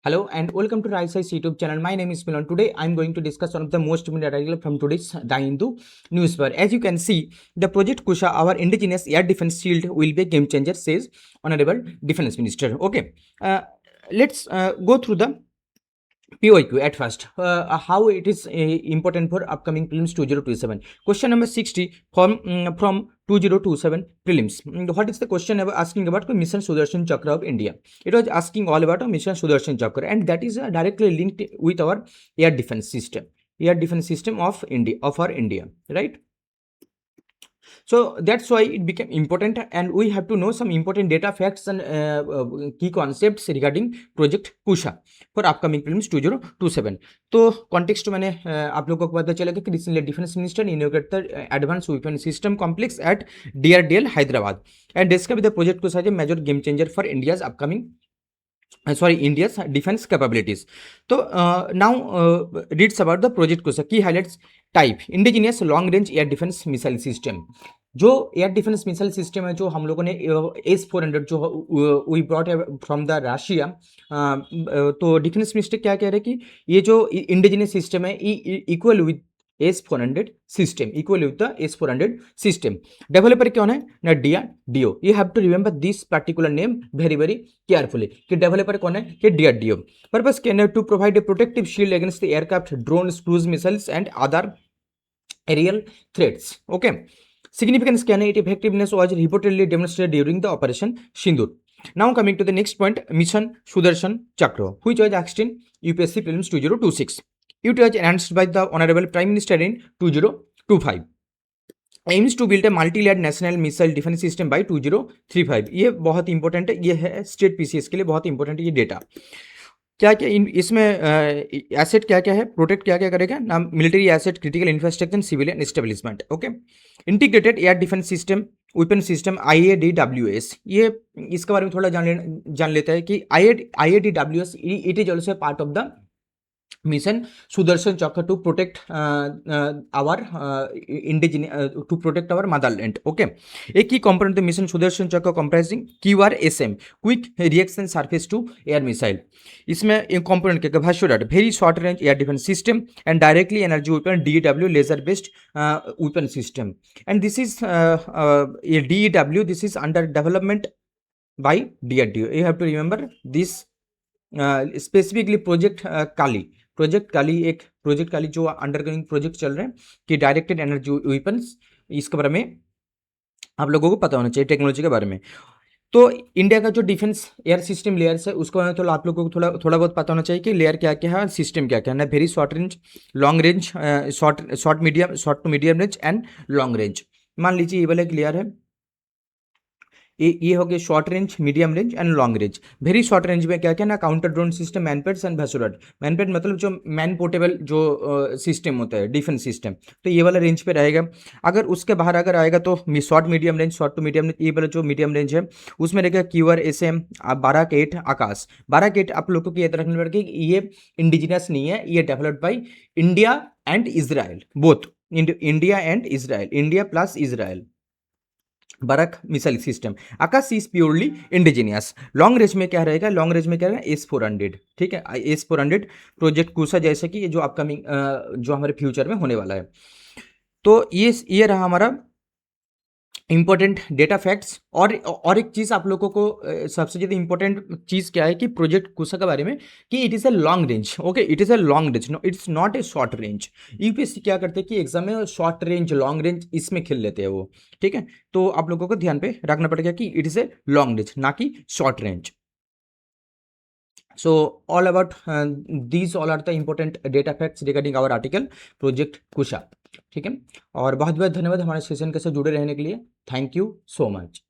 Hello and welcome to RiseSize YouTube channel. My name is Milan. Today I am going to discuss one of the most important article from today's The Hindu newspaper. As you can see, the Project Kusha, our indigenous air defense shield, will be a game changer, says Honorable Defense Minister. Okay, let's go through the POQ at first. How it is important for upcoming prelims 2027. Question number 60 from 2027 prelims. What is the question asking about? Mission Sudarshan Chakra of India. It was asking all about a Mission Sudarshan Chakra, and that is directly linked with our air defense system of India, right? So that's why it became important, and we have to know some important data, facts, and key concepts regarding Project Kusha for upcoming prelims 2027. तो context मैंने आप लोगों को पता चलेगा कि recently defence minister inaugurated advance weapon system complex at DRDL Hyderabad and discover the project Kusha is major game changer for India's upcoming India's defense capabilities. So now reads about the project Kusha. Key highlights: type indigenous long range air defense missile system. जो air defence missile system है जो हम लोगों ने S-400 जो we brought from the Russia, तो defence minister क्या कह रहे हैं कि ये जो इंडिजिनियस सिस्टम है equal with S-400 system, equal with the S-400 system. Developer कौन है ना? DRDO. You have to remember this particular name very very carefully. कि developer कौन है? कि DRDO. Purpose क्या है? To provide a protective shield against the aircraft, drones, cruise missiles and other aerial threats. Okay. Significance क्या है? Its effectiveness was reportedly demonstrated during the Operation Sindoor. Now coming to the next point, Mission Sudarshan Chakra, which was asked in UPSC Prelims 2026. It was announced by the Honorable Prime Minister in 2025. Aims to build a multi-layered national missile defense system by 2035. ये बहुत important है, ये है state PCS के लिए बहुत important है ये डेटा. क्या क्या इसमें एसेट क्या क्या है, प्रोटेक्ट क्या क्या करेगा ना? Military asset, critical infrastructure, civilian establishment. Okay. Integrated air defence system, weapon system, IADWS. ये इसके बारे में थोड़ा जान लेता है कि IADWS it is also part of the Mission Sudarshan Chakra to protect our indigenous to protect our motherland. Okay. A key component of the Mission Sudarshan Chakra comprising QRSM, Quick Reaction Surface to Air Missile. इसमें एक component क्या है? Bhashurad, very short range air defense system and directly energy weapon DEW laser based weapon system. And this is a DEW. This is under development by DRDO. You have to remember this. Specifically Project Kali. Project Kali जो undergoing project चल रहे हैं कि directed energy weapons, इसके बारे में आप लोगों को पता होना चाहिए, टेक्नोलॉजी के बारे में. तो इंडिया का जो डिफेंस एयर सिस्टम लेयर्स है उसको तो आप लोगों को थोड़ा बहुत पता होना चाहिए कि लेयर क्या क्या है, सिस्टम क्या क्या है. Very short range, long range, short to medium range and long range. मान लीजिए ये वाला एक लेयर है, ये हो गया short range, medium range and long range. Very short range में क्या क्या ना? Counter drone system, MANPADS and VSHORAD. MANPAD मतलब जो मैन पोर्टेबल जो सिस्टम होता है डिफेंस सिस्टम, तो ये वाला रेंज पे रहेगा. अगर उसके बाहर अगर आएगा तो short medium range, short to medium range. ये वाला जो मीडियम रेंज है उसमें रहेगा QRSM, बाराक 8 आकाश. बाराक 8 आप लोगों को याद रखने पड़ेगा कि ये इंडिजिनस नहीं है, ये developed by India and Israel, both India and Israel, India plus Israel. Barak missile system. Akash is purely indigenous. Long range में क्या रहेगा? लॉन्ग रेंज में क्या रहेगा? S-400. ठीक है, S-400 प्रोजेक्ट कुशा, जैसे कि ये जो अपकमिंग जो हमारे फ्यूचर में होने वाला है. तो ये रहा हमारा इंपॉर्टेंट डेटा फैक्ट्स. और एक चीज़ आप लोगों को सबसे ज़्यादा इंपॉर्टेंट चीज़ क्या है कि प्रोजेक्ट कुशा के बारे में कि it is a long range. Okay, it is a long range, no it's not a short range. UPSC क्या करते हैं कि एग्जाम में शॉर्ट रेंज, लॉन्ग रेंज इसमें खेल लेते हैं वो. ठीक है, तो आप लोगों को ध्यान पे रखना पड़ेगा कि it is a long range, ना कि short range. So all about these all are the important data facts regarding our article Project Kusha. ठीक है, और बहुत बहुत धन्यवाद हमारे सेशन के साथ जुड़े रहने के लिए. Thank you so much.